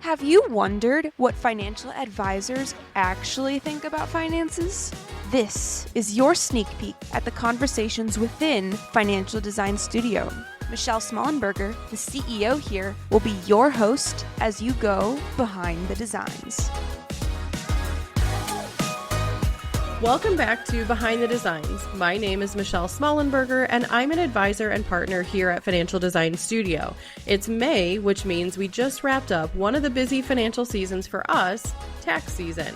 Have you wondered what financial advisors actually think about finances? This is your sneak peek at the conversations within Financial Design Studio. Michelle Smollenberger, the CEO here, will be your host as you go behind the designs. Welcome back to Behind the Designs. My name is Michelle Smollenberger, and I'm an advisor and partner here at Financial Design Studio. It's May, which means we just wrapped up one of the busy financial seasons for us, tax season.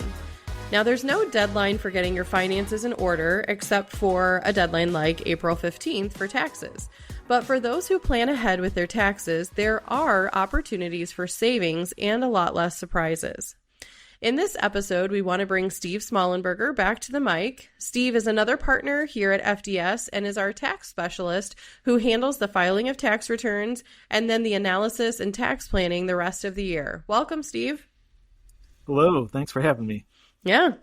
Now, there's no deadline for getting your finances in order except for a deadline like April 15th for taxes. But for those who plan ahead with their taxes, there are opportunities for savings and a lot less surprises. In this episode, we want to bring Steve Smollenberger back to the mic. Steve is another partner here at FDS and is our tax specialist who handles the filing of tax returns and then the analysis and tax planning the rest of the year. Welcome, Steve. Hello. Thanks for having me. Yeah.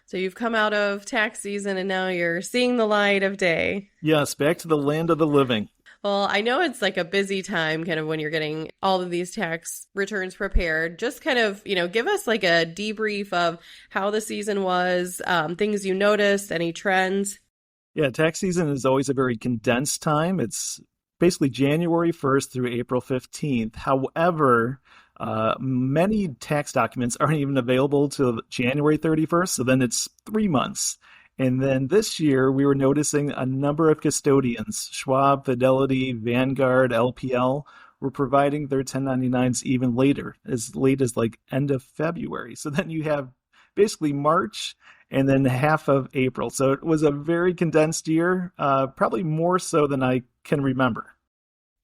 So you've come out of tax season and now you're seeing the light of day. Yes, back to the land of the living. Well, I know it's like a busy time kind of when you're getting all of these tax returns prepared. Just kind of, give us like a debrief of how the season was, things you noticed, any trends. Yeah, tax season is always a very condensed time. It's basically January 1st through April 15th. However, many tax documents aren't even available till January 31st, so then it's 3 months. And then this year, we were noticing a number of custodians, Schwab, Fidelity, Vanguard, LPL, were providing their 1099s even later, as late as like end of February. So then you have basically March and then half of April. So it was a very condensed year, probably more so than I can remember.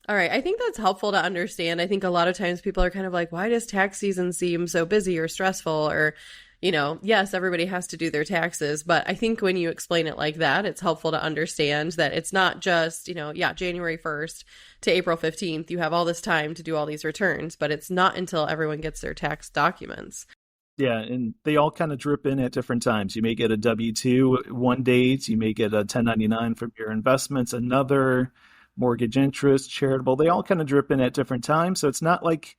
All right. I think that's helpful to understand. I think a lot of times people are kind of like, why does tax season seem so busy or stressful? Or yes, everybody has to do their taxes, but I think when you explain it like that, it's helpful to understand that it's not just, January 1st to April 15th, you have all this time to do all these returns, but it's not until everyone gets their tax documents. Yeah, and they all kind of drip in at different times. You may get a W-2 one date, you may get a 1099 from your investments, another mortgage interest, charitable. They all kind of drip in at different times, so it's not like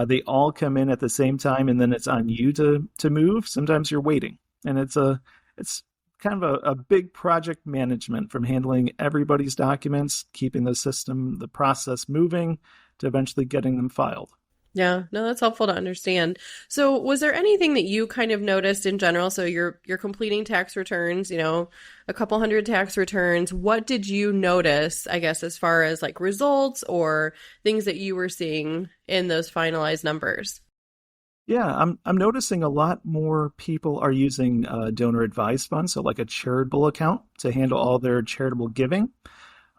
they all come in at the same time and then it's on you to move. Sometimes you're waiting. And it's kind of a big project management from handling everybody's documents, keeping the process moving to eventually getting them filed. Yeah, no, that's helpful to understand. So was there anything that you kind of noticed in general? So you're completing tax returns, a couple hundred tax returns. What did you notice, I guess, as far as like results or things that you were seeing in those finalized numbers? Yeah, I'm noticing a lot more people are using donor advised funds, so like a charitable account to handle all their charitable giving.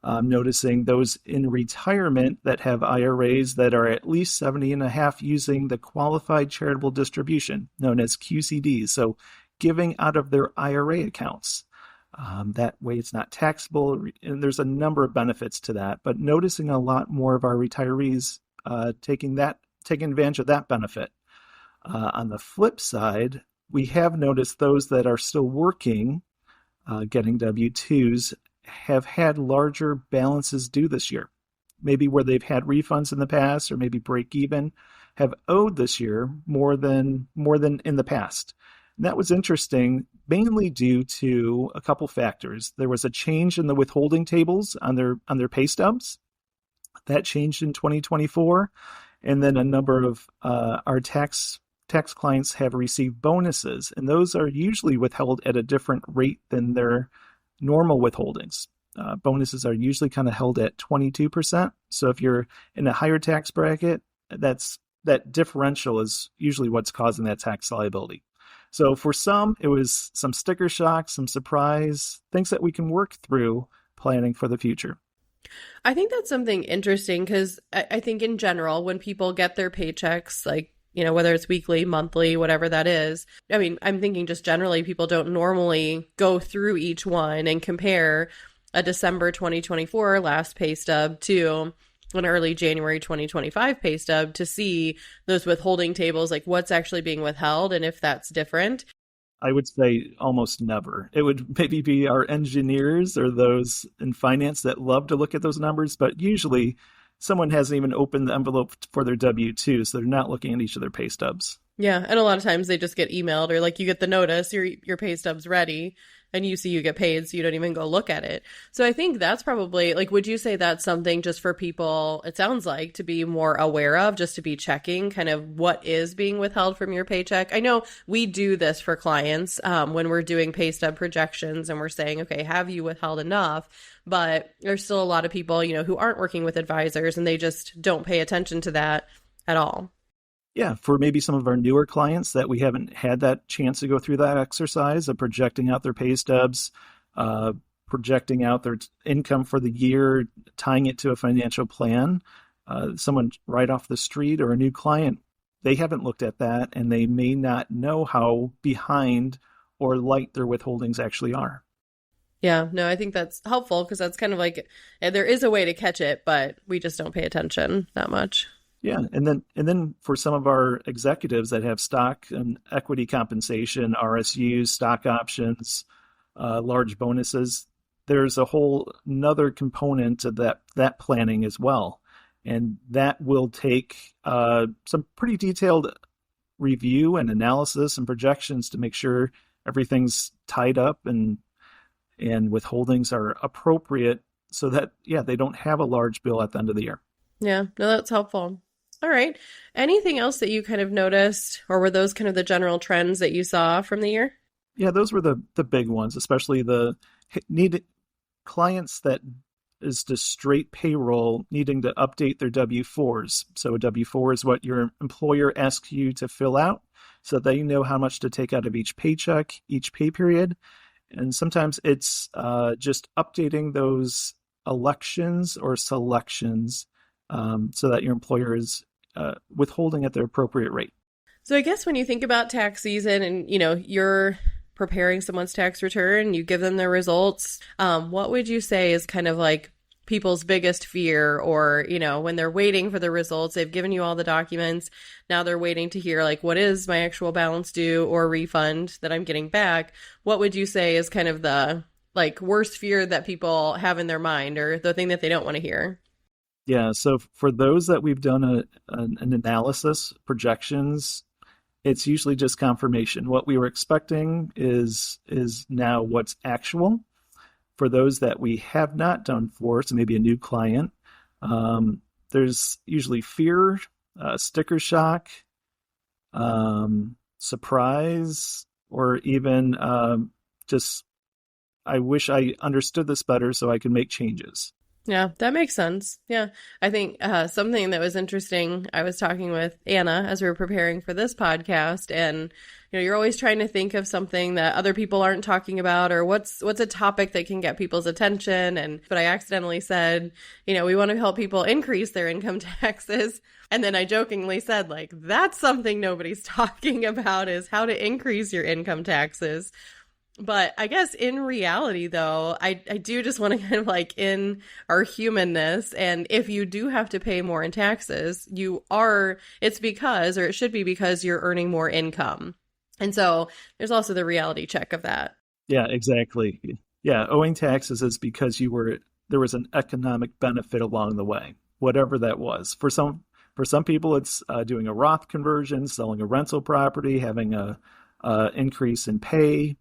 I'm noticing those in retirement that have IRAs that are at least 70 and a half using the qualified charitable distribution known as QCDs. So giving out of their IRA accounts. That way it's not taxable. And there's a number of benefits to that, but noticing a lot more of our retirees taking advantage of that benefit. On the flip side, we have noticed those that are still working, getting W-2s, have had larger balances due this year. Maybe where they've had refunds in the past or maybe break even, have owed this year more than in the past. And that was interesting, mainly due to a couple factors. There was a change in the withholding tables on their pay stubs. That changed in 2024. And then a number of our tax clients have received bonuses, and those are usually withheld at a different rate than their normal withholdings. Bonuses are usually kind of held at 22%. So if you're in a higher tax bracket, that differential is usually what's causing that tax liability. So for some, it was some sticker shock, some surprise, things that we can work through planning for the future. I think that's something interesting because I think in general, when people get their paychecks, like, whether it's weekly, monthly, whatever that is. I mean, I'm thinking just generally people don't normally go through each one and compare a December 2024 last pay stub to an early January 2025 pay stub to see those withholding tables, like what's actually being withheld and if that's different. I would say almost never. It would maybe be our engineers or those in finance that love to look at those numbers, but usually someone hasn't even opened the envelope for their W-2, so they're not looking at each of their pay stubs. Yeah, and a lot of times they just get emailed, or like you get the notice, your pay stub's ready, and you see you get paid, so you don't even go look at it. So I think that's probably, like, would you say that's something just for people, it sounds like, to be more aware of, just to be checking kind of what is being withheld from your paycheck? I know we do this for clients when we're doing pay stub projections and we're saying, okay, have you withheld enough? But there's still a lot of people, who aren't working with advisors, and they just don't pay attention to that at all. Yeah, for maybe some of our newer clients that we haven't had that chance to go through that exercise of projecting out their pay stubs, projecting out their income for the year, tying it to a financial plan. Someone right off the street or a new client, they haven't looked at that, and they may not know how behind or light their withholdings actually are. Yeah, no, I think that's helpful because that's kind of like, there is a way to catch it, but we just don't pay attention that much. Yeah, and then for some of our executives that have stock and equity compensation, RSUs, stock options, large bonuses, there's a whole another component to that planning as well, and that will take some pretty detailed review and analysis and projections to make sure everything's tied up and withholdings are appropriate, so that they don't have a large bill at the end of the year. Yeah, no, that's helpful. All right. Anything else that you kind of noticed, or were those kind of the general trends that you saw from the year? Yeah, those were the big ones, especially the clients that is just straight payroll needing to update their W-4s. So a W-4 is what your employer asks you to fill out so that you know how much to take out of each paycheck, each pay period. And sometimes it's just updating those elections or selections so that your employer is withholding at the appropriate rate. So I guess when you think about tax season and, you're preparing someone's tax return, you give them their results, what would you say is kind of like people's biggest fear, or, when they're waiting for the results, they've given you all the documents, now they're waiting to hear, like, what is my actual balance due or refund that I'm getting back? What would you say is kind of the, like, worst fear that people have in their mind, or the thing that they don't want to hear? Yeah, so for those that we've done an analysis, projections, it's usually just confirmation. What we were expecting is now what's actual. For those that we have not done for, so maybe a new client, there's usually fear, sticker shock, surprise, or even just, I wish I understood this better so I could make changes. Yeah, that makes sense. Yeah. I think something that was interesting, I was talking with Anna as we were preparing for this podcast, and you're always trying to think of something that other people aren't talking about, or what's a topic that can get people's attention. But I accidentally said, we want to help people increase their income taxes. And then I jokingly said, like, that's something nobody's talking about, is how to increase your income taxes. But I guess in reality, though, I do just want to kind of, like, in our humanness, and if you do have to pay more in taxes, it's because, or it should be because, you're earning more income. And so there's also the reality check of that. Yeah, exactly. Yeah, owing taxes is because there was an economic benefit along the way, whatever that was. For some people, it's doing a Roth conversion, selling a rental property, having a increase in pay.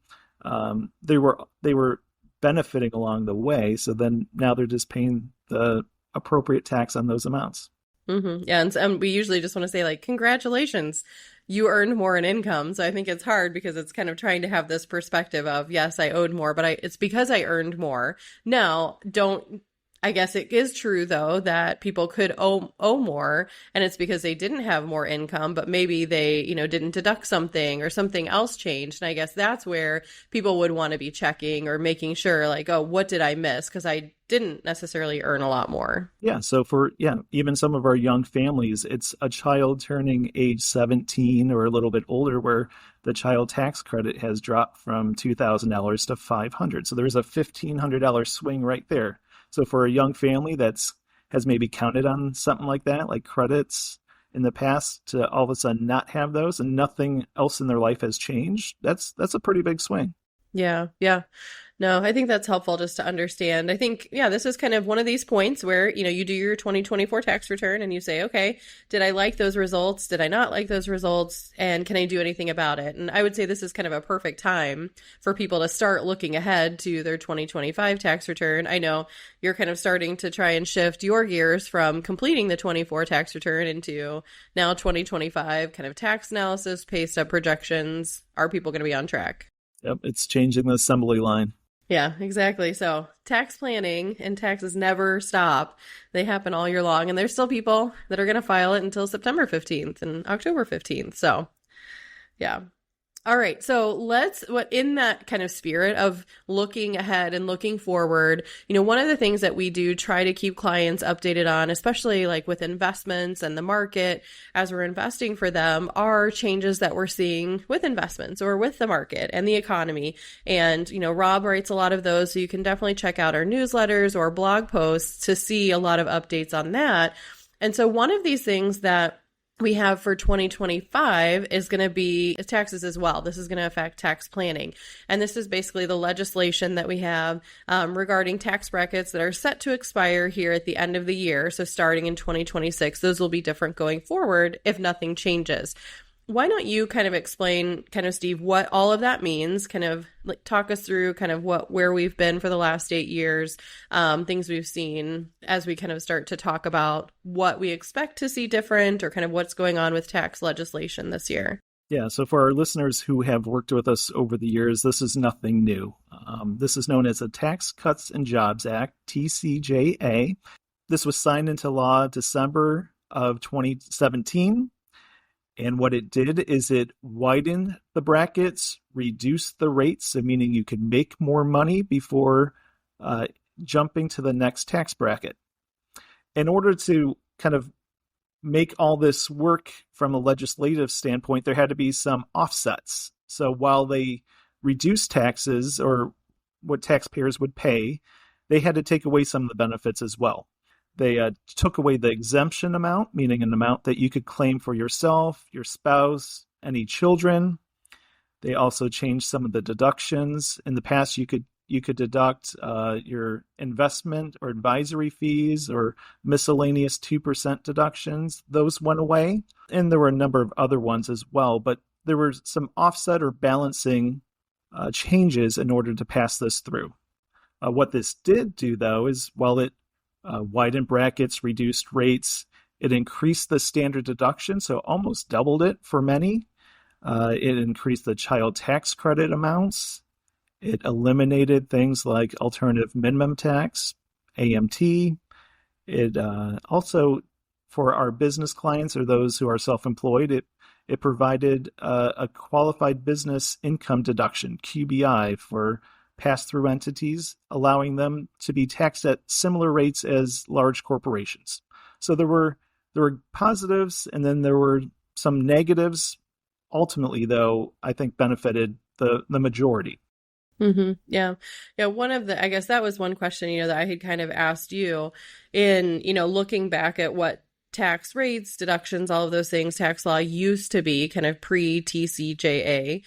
They were benefiting along the way. So then now they're just paying the appropriate tax on those amounts. Mm-hmm. Yeah. And we usually just want to say, like, congratulations, you earned more in income. So I think it's hard because it's kind of trying to have this perspective of, yes, I owed more, but it's because I earned more. Now, I guess it is true, though, that people could owe more, and it's because they didn't have more income, but maybe they, didn't deduct something or something else changed. And I guess that's where people would want to be checking or making sure, like, oh, what did I miss? Because I didn't necessarily earn a lot more. Yeah. So even some of our young families, it's a child turning age 17 or a little bit older where the child tax credit has dropped from $2,000 to $500. So there's a $1,500 swing right there. So for a young family has maybe counted on something like that, like credits in the past, to all of a sudden not have those and nothing else in their life has changed, that's a pretty big swing. Yeah. Yeah. No, I think that's helpful just to understand. I think, yeah, this is kind of one of these points where, you do your 2024 tax return and you say, okay, did I like those results? Did I not like those results? And can I do anything about it? And I would say this is kind of a perfect time for people to start looking ahead to their 2025 tax return. I know you're kind of starting to try and shift your gears from completing the 24 tax return into now 2025 kind of tax analysis, pay stub projections. Are people going to be on track? Yep, it's changing the assembly line. Yeah, exactly. So tax planning and taxes never stop. They happen all year long, and there's still people that are going to file it until September 15th and October 15th. So yeah. All right. So in that kind of spirit of looking ahead and looking forward, one of the things that we do try to keep clients updated on, especially like with investments and the market as we're investing for them, are changes that we're seeing with investments or with the market and the economy. And, Rob writes a lot of those. So you can definitely check out our newsletters or blog posts to see a lot of updates on that. And so one of these things that we have for 2025 is going to be taxes as well. This is going to affect tax planning. And this is basically the legislation that we have regarding tax brackets that are set to expire here at the end of the year. So starting in 2026, those will be different going forward if nothing changes. Why don't you kind of explain, Steve, what all of that means, kind of like talk us through kind of where we've been for the last 8 years, things we've seen as we kind of start to talk about what we expect to see different or kind of what's going on with tax legislation this year. Yeah, so for our listeners who have worked with us over the years, this is nothing new. This is known as the Tax Cuts and Jobs Act, TCJA. This was signed into law December of 2017. And what it did is it widened the brackets, reduced the rates, so meaning you could make more money before jumping to the next tax bracket. In order to kind of make all this work from a legislative standpoint, there had to be some offsets. So while they reduced taxes or what taxpayers would pay, they had to take away some of the benefits as well. They took away the exemption amount, meaning an amount that you could claim for yourself, your spouse, any children. They also changed some of the deductions. In the past, you could deduct your investment or advisory fees or miscellaneous 2% deductions. Those went away. And there were a number of other ones as well. But there were some offset or balancing changes in order to pass this through. What this did do, though, is while it widened brackets, reduced rates, it increased the standard deduction, so almost doubled it for many. It increased the child tax credit amounts. It eliminated things like alternative minimum tax, AMT. It also, for our business clients or those who are self-employed, it provided a qualified business income deduction, QBI, for pass-through entities, allowing them to be taxed at similar rates as large corporations. So there were positives, and then there were some negatives. Ultimately, though, I think benefited the majority. Mm-hmm. Yeah. I guess that was one question, that I had kind of asked you in, looking back at what tax rates, deductions, all of those things, tax law used to be kind of pre-TCJA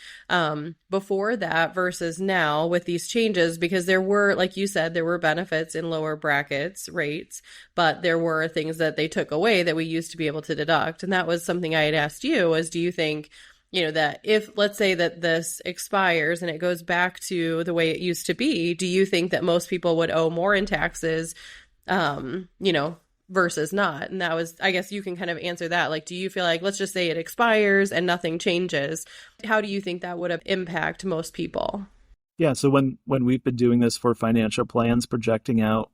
before that versus now with these changes, because there were, like you said, there were benefits in lower brackets rates, but there were things that they took away that we used to be able to deduct. And that was something I had asked you was, do you think, that if, let's say that this expires and it goes back to the way it used to be, do you think that most people would owe more in taxes, versus not? And that was, I guess you can kind of answer that. Like, do you feel like, let's just say it expires and nothing changes, how do you think that would impact most people? Yeah, so when we've been doing this for financial plans, projecting out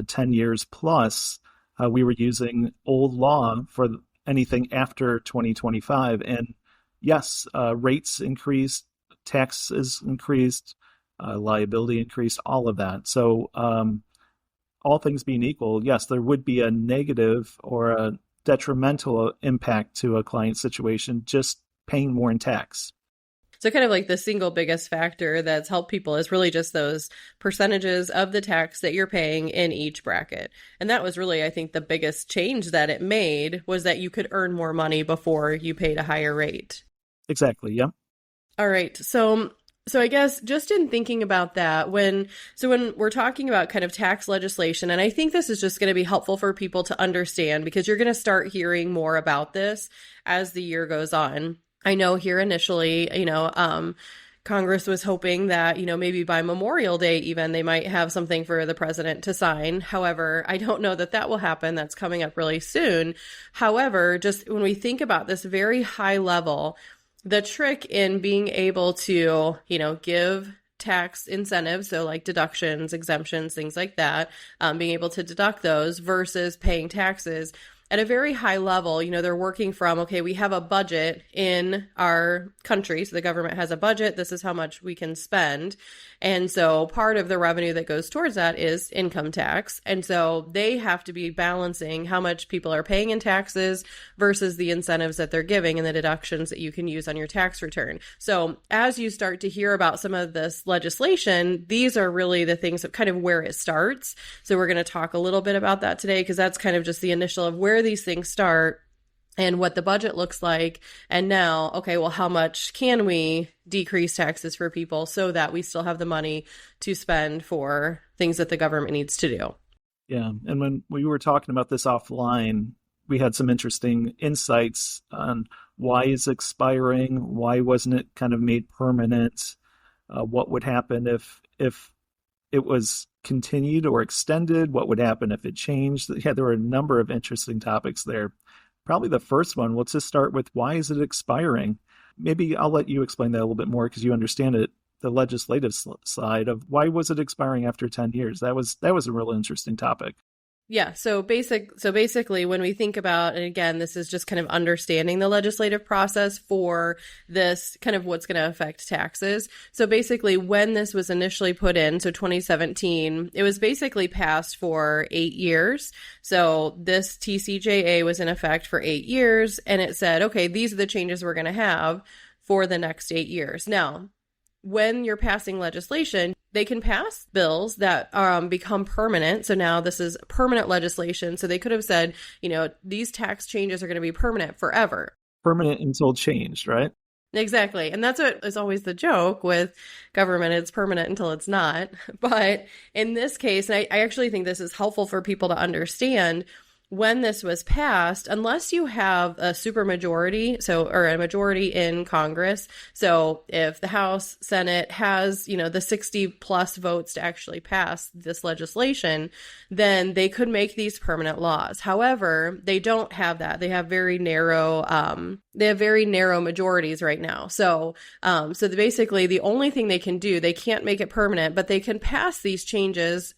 10 years plus, we were using old law for anything after 2025. And yes, rates increased, taxes increased, liability increased, all of that. So all things being equal, yes, there would be a negative or a detrimental impact to a client situation just paying more in tax. So kind of like the single biggest factor that's helped people is really just those percentages of the tax that you're paying in each bracket. And that was really, I think, the biggest change that it made was that you could earn more money before you paid a higher rate. Exactly, yeah. All right. So So I guess just in thinking about that, when we're talking about kind of tax legislation, and I think this is just going to be helpful for people to understand because you're going to start hearing more about this as the year goes on. I know here initially, Congress was hoping that, maybe by Memorial Day even, they might have something for the president to sign. However, I don't know that that will happen. That's coming up really soon. However, just when we think about this very high level, the trick in being able to, give tax incentives, so like deductions, exemptions, things like that, being able to deduct those versus paying taxes at a very high level, they're working from, okay, we have a budget in our country. So the government has a budget. This is how much we can spend. And so part of the revenue that goes towards that is income tax. And so they have to be balancing how much people are paying in taxes versus the incentives that they're giving and the deductions that you can use on your tax return. So as you start to hear about some of this legislation, these are really the things that kind of where it starts. So we're going to talk a little bit about that today because that's kind of just the initial of where these things start and what the budget looks like. And now, okay, well, how much can we decrease taxes for people so that we still have the money to spend for things that the government needs to do? Yeah. And when we were talking about this offline, we had some interesting insights on why is expiring, why wasn't it kind of made permanent, what would happen if it was continued or extended, what would happen if it changed. Yeah, there were a number of interesting topics there. Probably the first one, let's just start with why is it expiring? Maybe I'll let you explain that a little bit more because you understand it, the legislative side of why was it expiring after 10 years? That was a real interesting topic. Yeah. So basically when we think about, and again, this is just kind of understanding the legislative process for this kind of what's going to affect taxes. So basically when this was initially put in, so 2017, it was basically passed for 8 years. So this TCJA was in effect for 8 years and it said, okay, these are the changes we're going to have for the next 8 years. Now, when you're passing legislation, they can pass bills that become permanent. So now this is permanent legislation. So they could have said, these tax changes are going to be permanent forever. Permanent until changed, right? Exactly. And that's what is always the joke with government. It's permanent until it's not. But in this case, and I actually think this is helpful for people to understand, when this was passed, unless you have a supermajority, or a majority in Congress, so if the House, Senate has, the 60 plus votes to actually pass this legislation, then they could make these permanent laws. However, they don't have that. They have very narrow, majorities right now. So basically the only thing they can do, they can't make it permanent, but they can pass these changes,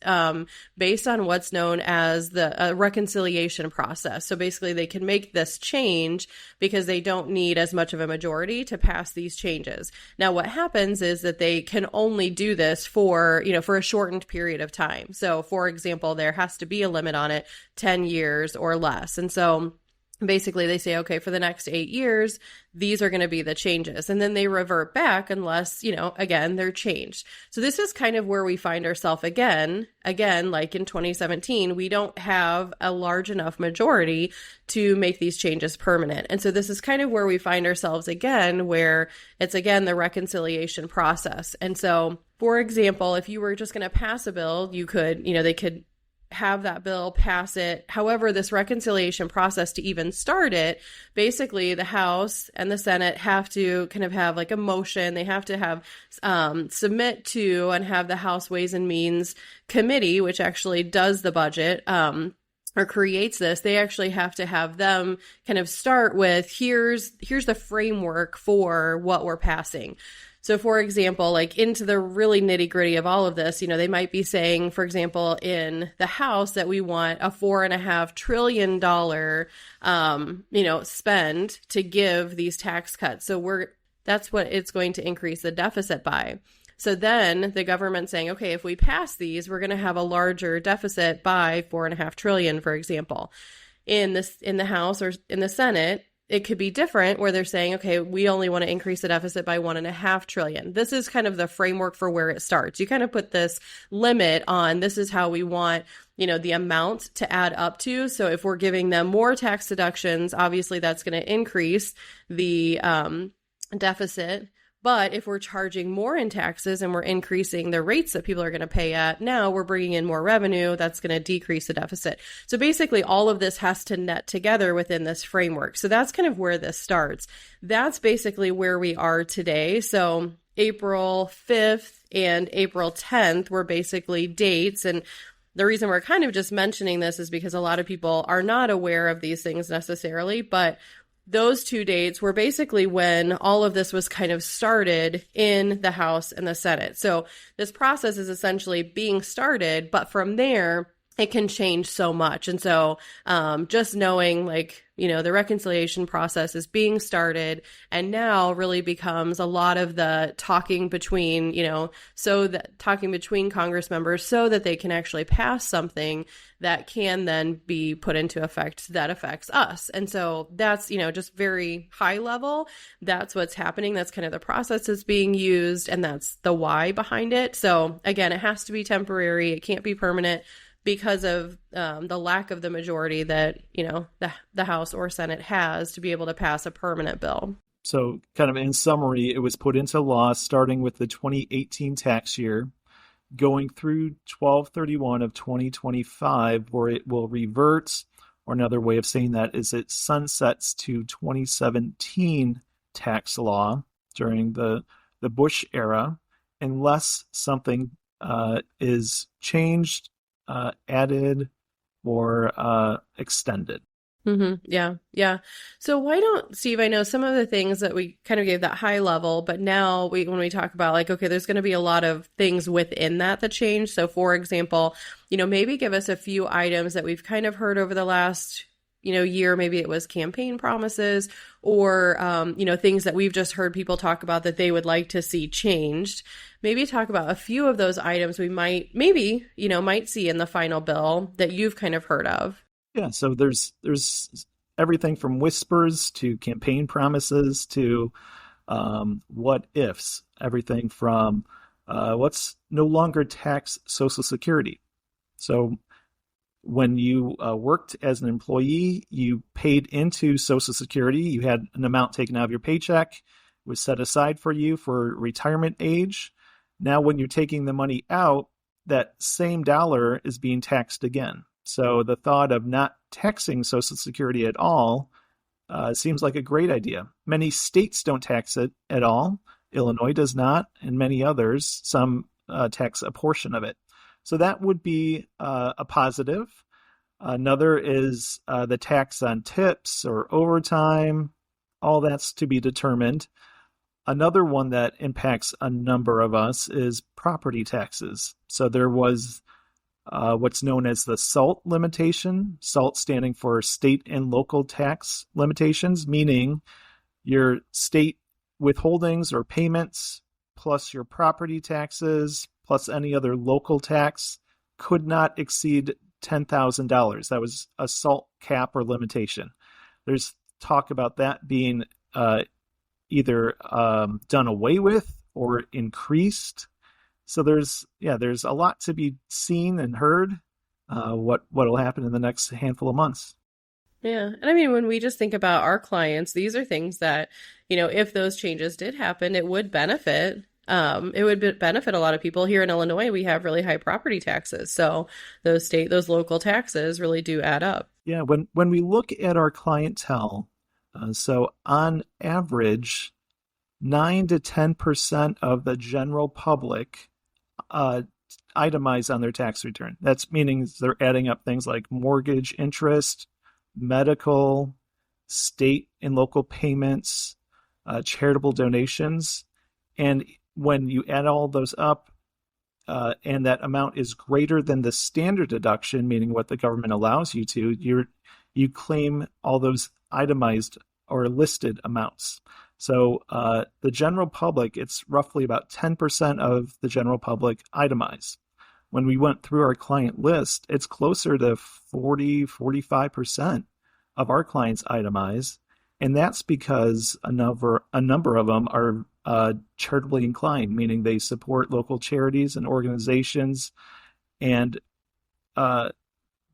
based on what's known as the reconciliation process. So basically they can make this change because they don't need as much of a majority to pass these changes. Now, what happens is that they can only do this for a shortened period of time. So for example, there has to be a limit on it, 10 years or less. And so basically they say, okay, for the next 8 years, these are going to be the changes. And then they revert back unless, again, they're changed. So this is kind of where we find ourselves again, like in 2017, we don't have a large enough majority to make these changes permanent. And so this is kind of where we find ourselves again, where it's again, the reconciliation process. And so, for example, if you were just going to pass a bill, you could, they could have that bill, pass it. However, this reconciliation process to even start it, basically the House and the Senate have to kind of have like a motion. They have to have submit to and have the House Ways and Means Committee, which actually does the budget, or creates this. They actually have to have them kind of start with here's the framework for what we're passing. So for example, like into the really nitty gritty of all of this, they might be saying, for example, in the House that we want a $4.5 trillion, spend to give these tax cuts. So that's what it's going to increase the deficit by. So then the government saying, okay, if we pass these, we're going to have a larger deficit by $4.5 trillion, for example. In the House or in the Senate, it could be different where they're saying, okay, we only want to increase the deficit by $1.5 trillion. This is kind of the framework for where it starts. You kind of put this limit on, this is how we want, the amount to add up to. So if we're giving them more tax deductions, obviously that's going to increase the deficit. But if we're charging more in taxes and we're increasing the rates that people are going to pay at, now we're bringing in more revenue. That's going to decrease the deficit. So basically, all of this has to net together within this framework. So that's kind of where this starts. That's basically where we are today. So April 5th and April 10th were basically dates. And the reason we're kind of just mentioning this is because a lot of people are not aware of these things necessarily, but those 2 dates were basically when all of this was kind of started in the House and the Senate. So this process is essentially being started, but from there, it can change so much. And so just knowing the reconciliation process is being started and now really becomes a lot of the talking between, talking between Congress members so that they can actually pass something that can then be put into effect that affects us. And so that's, just very high level. That's what's happening. That's kind of the process that's being used. And that's the why behind it. So again, it has to be temporary. It can't be permanent, because of the lack of the majority that, the House or Senate has to be able to pass a permanent bill. So kind of in summary, it was put into law starting with the 2018 tax year, going through 12/31 of 2025, where it will revert, or another way of saying that is it sunsets to 2017 tax law during the Bush era, unless something is changed, added, or extended. Yeah. So why don't, Steve, I know some of the things that we kind of gave that high level, but now when we talk about okay, there's going to be a lot of things within that change. So for example, maybe give us a few items that we've kind of heard over the last year. Maybe it was campaign promises or, things that we've just heard people talk about that they would like to see changed. Maybe talk about a few of those items we might see in the final bill that you've kind of heard of. Yeah, so there's everything from whispers to campaign promises to what ifs, everything from let's no longer tax Social Security. So when you worked as an employee, you paid into Social Security, you had an amount taken out of your paycheck, it was set aside for you for retirement age. Now when you're taking the money out, that same dollar is being taxed again. So the thought of not taxing Social Security at all seems like a great idea. Many states don't tax it at all. Illinois does not, and many others, some tax a portion of it. So that would be a positive. Another is the tax on tips or overtime. All that's to be determined. Another one that impacts a number of us is property taxes. So there was what's known as the SALT limitation, SALT standing for state and local tax limitations, meaning your state withholdings or payments plus your property taxes plus any other local tax could not exceed $10,000. That was a SALT cap or limitation. There's talk about that being either done away with or increased. So there's a lot to be seen and heard, what will happen in the next handful of months. Yeah. And I mean, when we just think about our clients, these are things that, if those changes did happen, it would benefit. Benefit a lot of people. Here in Illinois, we have really high property taxes. So those local taxes really do add up. Yeah. When we look at our clientele, so on average, 9 to 10% of the general public itemize on their tax return. That's meaning they're adding up things like mortgage interest, medical, state and local payments, charitable donations. And when you add all those up, and that amount is greater than the standard deduction, meaning what the government allows you to, you claim all those itemized or listed amounts. So the general public, it's roughly about 10% of the general public itemized. When we went through our client list, it's closer to 40-45% of our clients itemize. And that's because a number of them are charitably inclined, meaning they support local charities and organizations. And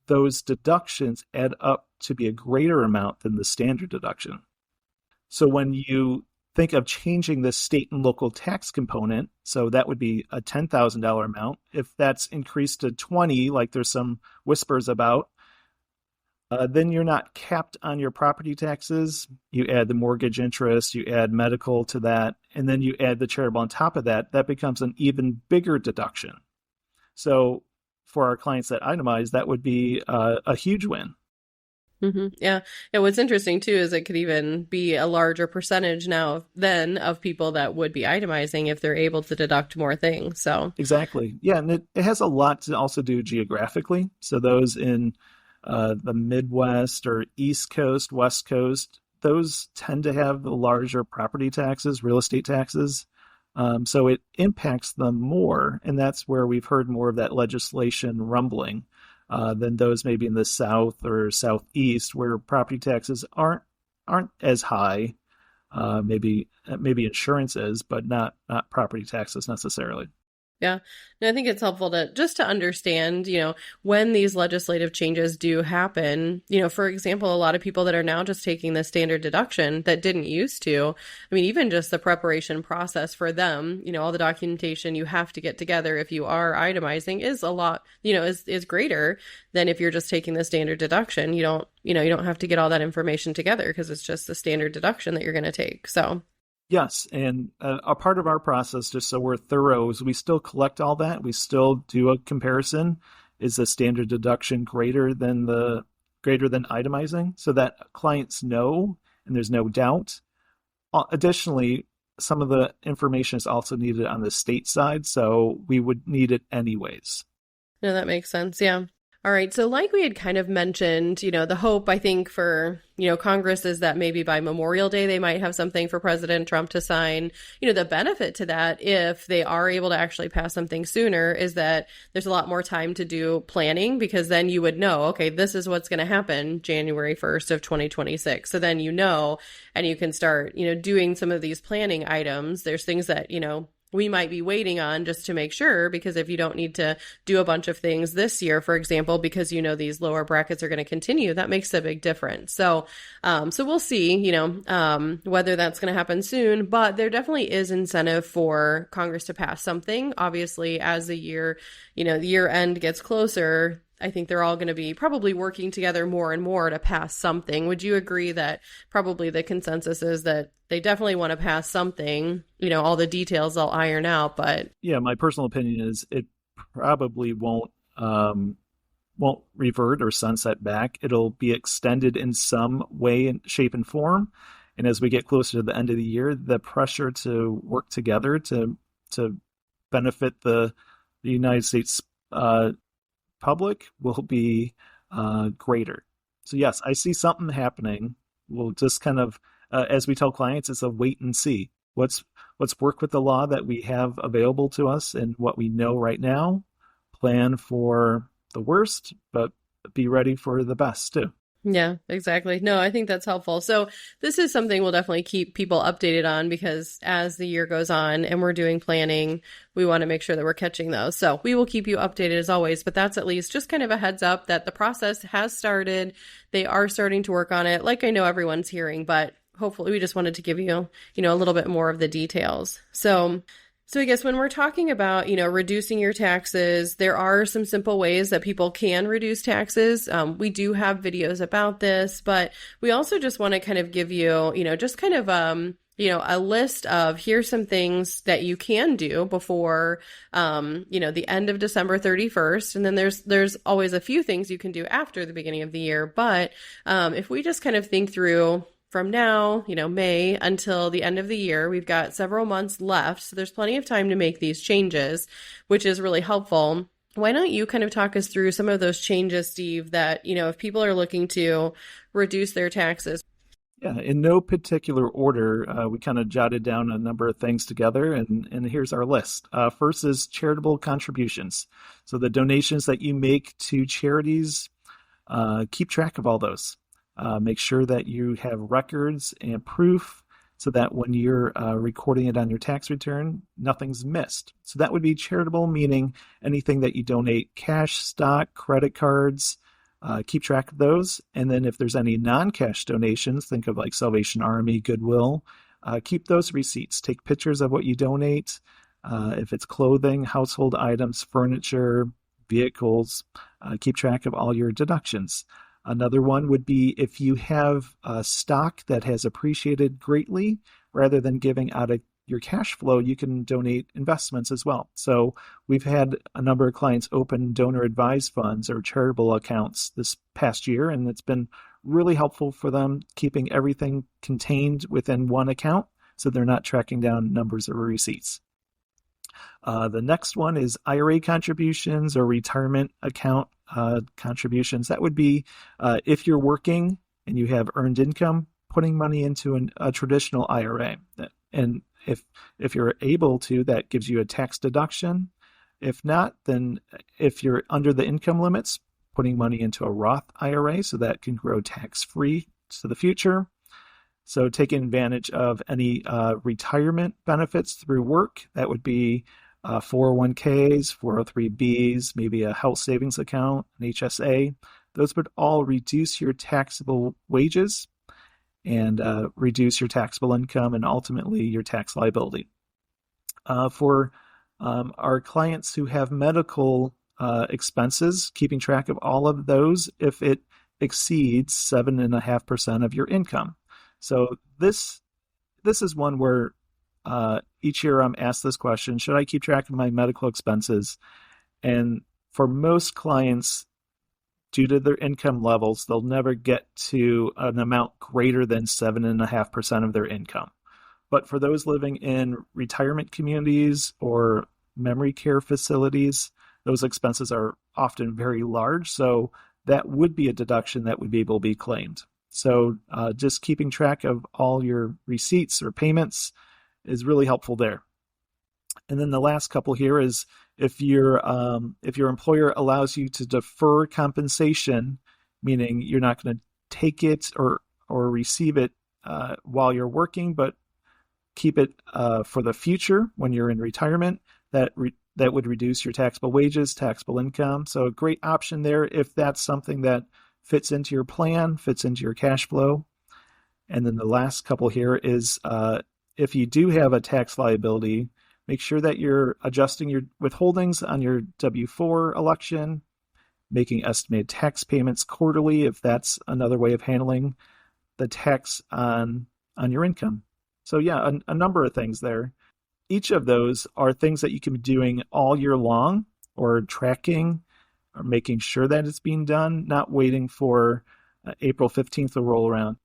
those deductions add up to be a greater amount than the standard deduction. So when you think of changing the state and local tax component. So that would be a $10,000 amount. If that's increased to 20, like there's some whispers about, then you're not capped on your property taxes. You add the mortgage interest, you add medical to that, and then you add the charitable on top of that. That becomes an even bigger deduction. So for our clients that itemize, that would be a huge win. Yeah. And what's interesting too is it could even be a larger percentage now then of people that would be itemizing if they're able to deduct more things. So exactly. Yeah. And it has a lot to also do geographically. So those in the Midwest or East Coast, West Coast, those tend to have the larger property taxes, real estate taxes. So it impacts them more. And that's where we've heard more of that legislation rumbling than those maybe in the South or Southeast, where property taxes aren't as high. Maybe insurance is, but not property taxes necessarily. Yeah. And I think it's helpful to understand, when these legislative changes do happen, for example, a lot of people that are now just taking the standard deduction that didn't used to, I mean, even just the preparation process for them, all the documentation you have to get together if you are itemizing is a lot, is greater than if you're just taking the standard deduction. You don't have to get all that information together because it's just the standard deduction that you're going to take. So yes, and a part of our process, just so we're thorough, is we still collect all that. We still do a comparison. Is the standard deduction greater than itemizing, so that clients know and there's no doubt. Additionally, some of the information is also needed on the state side, so we would need it anyways. No, that makes sense. Yeah. All right. So like we had kind of mentioned, the hope, I think, for, Congress is that maybe by Memorial Day, they might have something for President Trump to sign. The benefit to that, if they are able to actually pass something sooner, is that there's a lot more time to do planning, because then you would know, okay, this is what's going to happen January 1st of 2026. So then, and you can start, doing some of these planning items. There's things that, we might be waiting on just to make sure, because if you don't need to do a bunch of things this year, for example, because these lower brackets are going to continue, that makes a big difference. So we'll see, whether that's going to happen soon, but there definitely is incentive for Congress to pass something. Obviously, as the year end gets closer, I think they're all going to be probably working together more and more to pass something. Would you agree that probably the consensus is that they definitely want to pass something, all the details they'll iron out, but... Yeah, my personal opinion is it probably won't revert or sunset back. It'll be extended in some way, shape, and form. And as we get closer to the end of the year, the pressure to work together to benefit the United States public will be greater. So yes, I see something happening. We'll just kind of, as we tell clients, it's a wait and see. Let's work with the law that we have available to us and what we know right now. Plan for the worst, but be ready for the best too. Yeah, exactly. No, I think that's helpful. So this is something we'll definitely keep people updated on, because as the year goes on and we're doing planning, we want to make sure that we're catching those. So we will keep you updated as always, but that's at least just kind of a heads up that the process has started. They are starting to work on it, like I know everyone's hearing, but hopefully we just wanted to give you, a little bit more of the details. So I guess when we're talking about, reducing your taxes, there are some simple ways that people can reduce taxes. We do have videos about this, but we also just want to kind of give you, just kind of, a list of here's some things that you can do before, the end of December 31st. And then there's always a few things you can do after the beginning of the year. But if we just kind of think through from now, May until the end of the year, we've got several months left. So there's plenty of time to make these changes, which is really helpful. Why don't you kind of talk us through some of those changes, Steve, that, if people are looking to reduce their taxes? Yeah, in no particular order, we kind of jotted down a number of things together, and here's our list. First is charitable contributions. So the donations that you make to charities, keep track of all those. Make sure that you have records and proof so that when you're recording it on your tax return, nothing's missed. So that would be charitable, meaning anything that you donate, cash, stock, credit cards, keep track of those. And then if there's any non-cash donations, think of like Salvation Army, Goodwill, keep those receipts. Take pictures of what you donate. If it's clothing, household items, furniture, vehicles, keep track of all your deductions. Another one would be if you have stock that has appreciated greatly, rather than giving out of your cash flow, you can donate investments as well. So we've had a number of clients open donor advised funds or charitable accounts this past year, and it's been really helpful for them, keeping everything contained within one account so they're not tracking down numbers of receipts. The next one is IRA contributions or retirement account contributions. That would be if you're working and you have earned income, putting money into a traditional IRA. And if you're able to, that gives you a tax deduction. If not, then if you're under the income limits, putting money into a Roth IRA so that can grow tax-free to the future. So taking advantage of any retirement benefits through work, that would be 401ks, 403bs, maybe a health savings account, an HSA. Those would all reduce your taxable wages and reduce your taxable income and ultimately your tax liability. For our clients who have medical expenses, keeping track of all of those if it exceeds 7.5% of your income. So this is one where each year I'm asked this question: should I keep track of my medical expenses? And for most clients, due to their income levels, they'll never get to an amount greater than 7.5% of their income. But for those living in retirement communities or memory care facilities, those expenses are often very large. So that would be a deduction that would be able to be claimed. So just keeping track of all your receipts or payments is really helpful there. And then the last couple here is if your employer allows you to defer compensation, meaning you're not going to take it or receive it while you're working, but keep it for the future when you're in retirement, that would reduce your taxable wages, taxable income. So a great option there if that's something that fits into your plan, fits into your cash flow. And then the last couple here is if you do have a tax liability, make sure that you're adjusting your withholdings on your W-4 election, making estimated tax payments quarterly if that's another way of handling the tax on your income. So yeah, a number of things there. Each of those are things that you can be doing all year long or tracking or making sure that it's being done, not waiting for April 15th to roll around.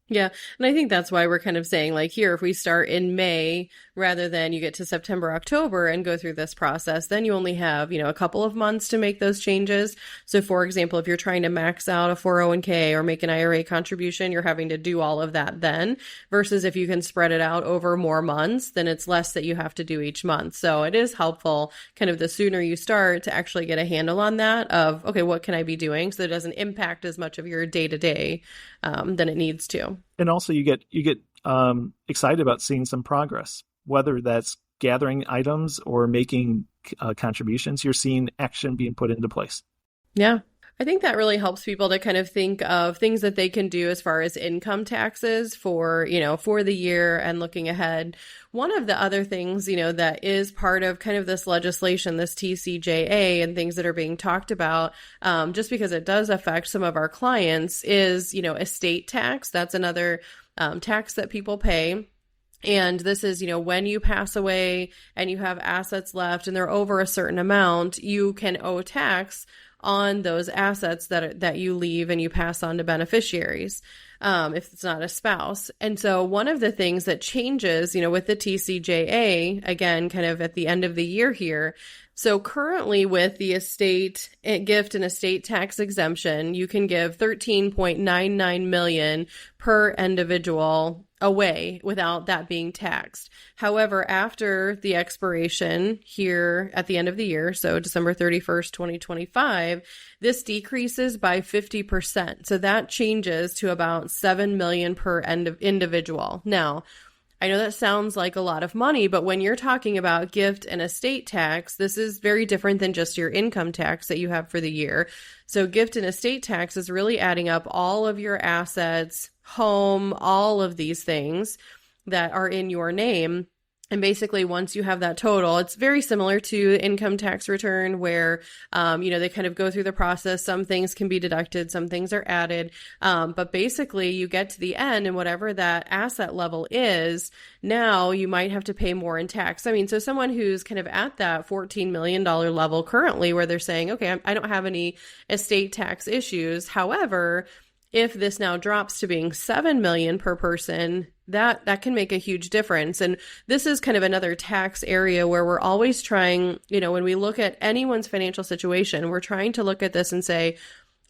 Yeah. And I think that's why we're kind of saying, like, here, if we start in May rather than you get to September, October and go through this process, then you only have, a couple of months to make those changes. So for example, if you're trying to max out a 401k or make an IRA contribution, you're having to do all of that then, versus if you can spread it out over more months, then it's less that you have to do each month. So it is helpful kind of the sooner you start to actually get a handle on that of, okay, what can I be doing? So it doesn't impact as much of your day to day than it needs to. And also you get excited about seeing some progress, whether that's gathering items or making contributions. You're seeing action being put into place. Yeah. I think that really helps people to kind of think of things that they can do as far as income taxes for the year and looking ahead. One of the other things, that is part of kind of this legislation, this TCJA and things that are being talked about, just because it does affect some of our clients is, estate tax. That's another tax that people pay. And this is, when you pass away and you have assets left and they're over a certain amount, you can owe tax on those assets that you leave and you pass on to beneficiaries, if it's not a spouse. And so one of the things that changes, with the TCJA, again, kind of at the end of the year here. So currently with the gift and estate tax exemption, you can give $13.99 million per individual away without that being taxed. However, after the expiration here at the end of the year, so December 31st, 2025, this decreases by 50%. So that changes to about $7 million per individual. Now, I know that sounds like a lot of money, but when you're talking about gift and estate tax, this is very different than just your income tax that you have for the year. So gift and estate tax is really adding up all of your assets, home, all of these things. that are in your name. And basically, once you have that total, it's very similar to income tax return where, they kind of go through the process. Some things can be deducted, some things are added. But basically, you get to the end and whatever that asset level is, now you might have to pay more in tax. I mean, so someone who's kind of at that $14 million level currently where they're saying, okay, I don't have any estate tax issues. However, if this now drops to being 7 million per person, that can make a huge difference. And this is kind of another tax area where we're always trying, when we look at anyone's financial situation, we're trying to look at this and say,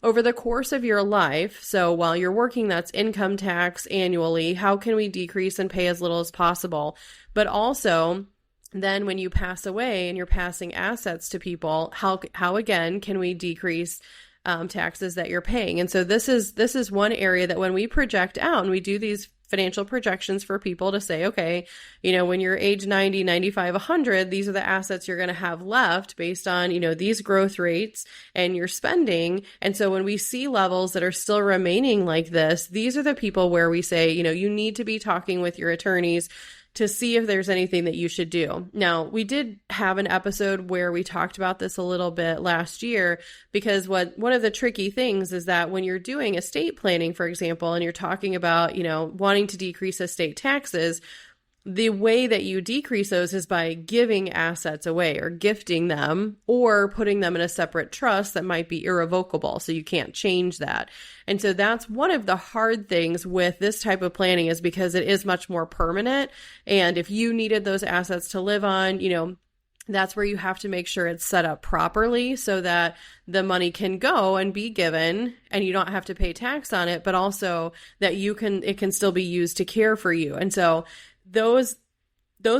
over the course of your life, so while you're working, that's income tax annually, how can we decrease and pay as little as possible? But also, then when you pass away and you're passing assets to people, how again can we decrease taxes that you're paying? And so this is one area that when we project out and we do these financial projections for people to say, okay, when you're age 90, 95, 100, these are the assets you're going to have left based on, these growth rates and your spending. And so when we see levels that are still remaining like this, these are the people where we say, you need to be talking with your attorneys to see if there's anything that you should do. Now, we did have an episode where we talked about this a little bit last year, because one of the tricky things is that when you're doing estate planning, for example, and you're talking about, wanting to decrease estate taxes, the way that you decrease those is by giving assets away or gifting them or putting them in a separate trust that might be irrevocable. So you can't change that. And so that's one of the hard things with this type of planning, is because it is much more permanent. And if you needed those assets to live on, that's where you have to make sure it's set up properly so that the money can go and be given and you don't have to pay tax on it, but also that it can still be used to care for you. And so those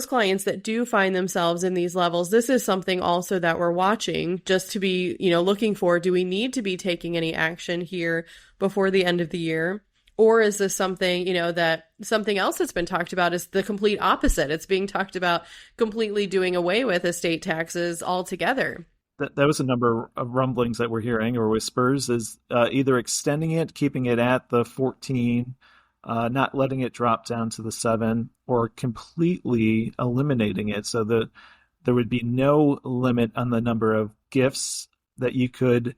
clients that do find themselves in these levels, this is something also that we're watching, just to be, looking for, do we need to be taking any action here before the end of the year? Or is this something, that something else that's been talked about is the complete opposite? It's being talked about completely doing away with estate taxes altogether. That was a number of rumblings that we're hearing, or whispers, is either extending it, keeping it at the 14, not letting it drop down to the 7, or completely eliminating it so that there would be no limit on the number of gifts that you could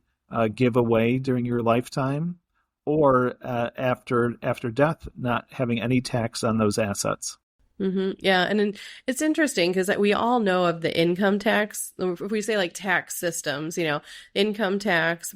give away during your lifetime, or after death, not having any tax on those assets. Mm-hmm. Yeah. And it's interesting because we all know of the income tax. If we say like tax systems, income tax,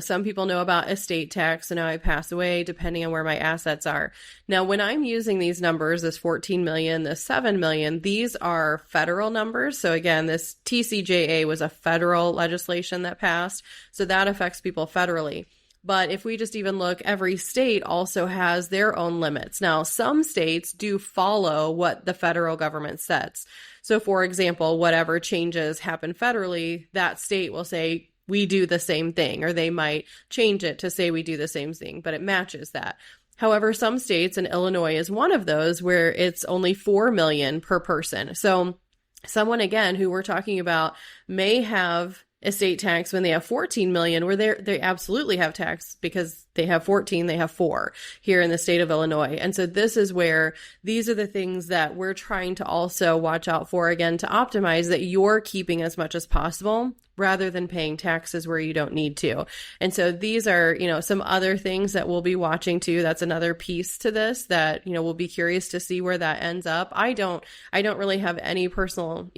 some people know about estate tax. And now I pass away depending on where my assets are. Now, when I'm using these numbers, this 14 million, this 7 million, these are federal numbers. So again, this TCJA was a federal legislation that passed. So that affects people federally. But if we just even look, every state also has their own limits. Now, some states do follow what the federal government sets. So, for example, whatever changes happen federally, that state will say, we do the same thing, or they might change it to say we do the same thing, but it matches that. However, some states, and Illinois is one of those, where it's only 4 million per person. So someone, again, who we're talking about may have estate tax when they have 14 million, where they absolutely have tax because they have 14, they have 4 here in the state of Illinois. And so this is where these are the things that we're trying to also watch out for, again, to optimize that you're keeping as much as possible rather than paying taxes where you don't need to. And so these are, some other things that we'll be watching too. That's another piece to this that, we'll be curious to see where that ends up. I don't really have any personal,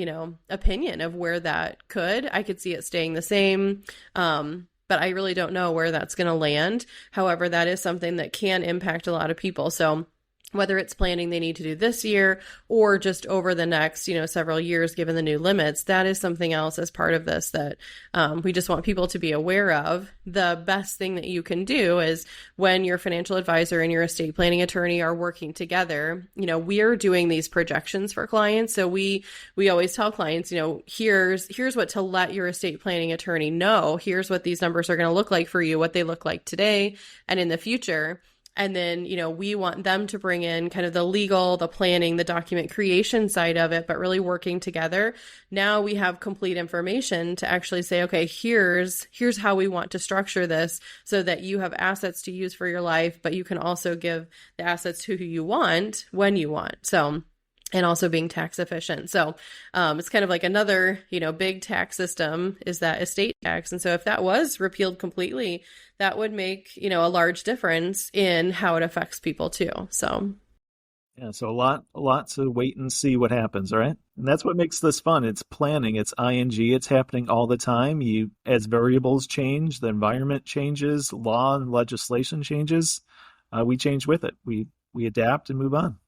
opinion of where that could. I could see it staying the same. But I really don't know where that's going to land. However, that is something that can impact a lot of people. So whether it's planning they need to do this year or just over the next, several years, given the new limits, that is something else as part of this that we just want people to be aware of. The best thing that you can do is when your financial advisor and your estate planning attorney are working together, we're doing these projections for clients. So we always tell clients, here's what to let your estate planning attorney know. Here's what these numbers are going to look like for you, what they look like today and in the future. And then, we want them to bring in kind of the legal, the planning, the document creation side of it, but really working together. Now we have complete information to actually say, okay, here's how we want to structure this so that you have assets to use for your life, but you can also give the assets to who you want when you want. So, and also being tax efficient. So it's kind of like another, big tax system is that estate tax. And so if that was repealed completely, that would make, a large difference in how it affects people too. So yeah, so a lot to wait and see what happens, all right? And that's what makes this fun. It's planning, it's ING, it's happening all the time. As variables change, the environment changes, law and legislation changes, we change with it. We adapt and move on.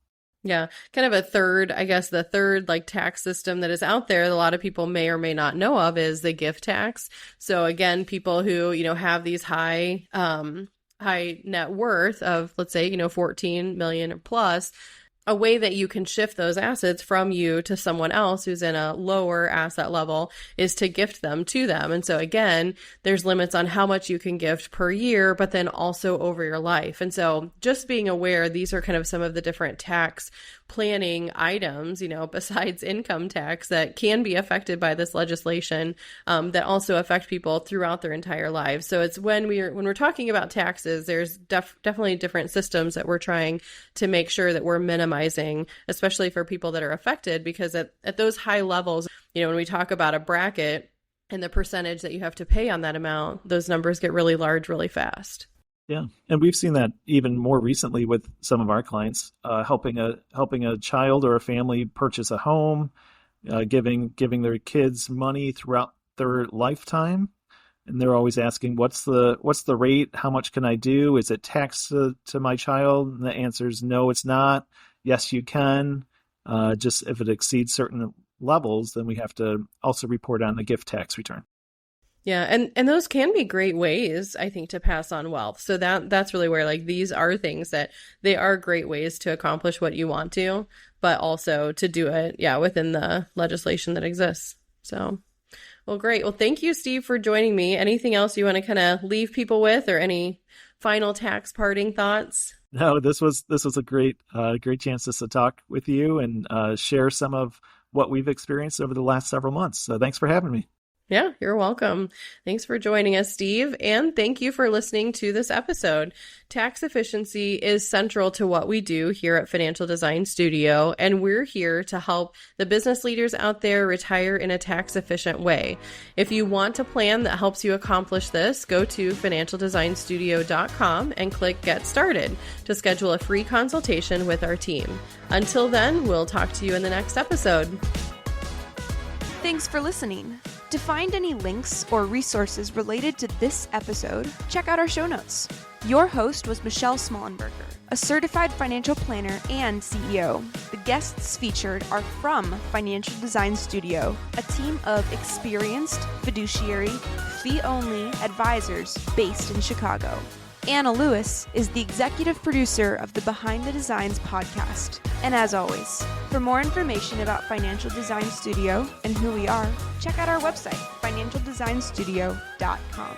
Yeah, kind of the third like tax system that is out there that a lot of people may or may not know of is the gift tax. So again, people who, have these high net worth of, let's say, 14 million or plus, a way that you can shift those assets from you to someone else who's in a lower asset level is to gift them to them. And so again, there's limits on how much you can gift per year, but then also over your life. And so just being aware, these are kind of some of the different tax planning items, besides income tax that can be affected by this legislation, that also affect people throughout their entire lives. So it's when we're talking about taxes, there's definitely different systems that we're trying to make sure that we're minimizing, especially for people that are affected, because at those high levels, when we talk about a bracket and the percentage that you have to pay on that amount, those numbers get really large really fast. Yeah, and we've seen that even more recently with some of our clients, helping a child or a family purchase a home, giving their kids money throughout their lifetime, and they're always asking, "What's the rate? How much can I do? Is it taxed to my child?" And the answer is no, it's not. Yes, you can. Just if it exceeds certain levels, then we have to also report on the gift tax return. Yeah, and those can be great ways, I think, to pass on wealth. So that's really where, like, these are things that they are great ways to accomplish what you want to, but also to do it, within the legislation that exists. So, well, great. Well, thank you, Steve, for joining me. Anything else you want to kind of leave people with, or any final tax parting thoughts? No, this was a great chance to talk with you and share some of what we've experienced over the last several months. So thanks for having me. Yeah, you're welcome. Thanks for joining us, Steve. And thank you for listening to this episode. Tax efficiency is central to what we do here at Financial Design Studio, and we're here to help the business leaders out there retire in a tax efficient way. If you want a plan that helps you accomplish this, go to financialdesignstudio.com and click Get Started to schedule a free consultation with our team. Until then, we'll talk to you in the next episode. Thanks for listening. To find any links or resources related to this episode, check out our show notes. Your host was Michelle Smollenberger, a certified financial planner and CEO. The guests featured are from Financial Design Studio, a team of experienced, fiduciary, fee-only advisors based in Chicago. Anna Lewis is the executive producer of the Behind the Designs podcast. And as always, for more information about Financial Design Studio and who we are, check out our website, financialdesignstudio.com.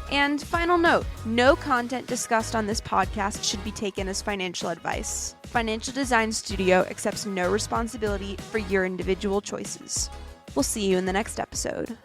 And final note, no content discussed on this podcast should be taken as financial advice. Financial Design Studio accepts no responsibility for your individual choices. We'll see you in the next episode.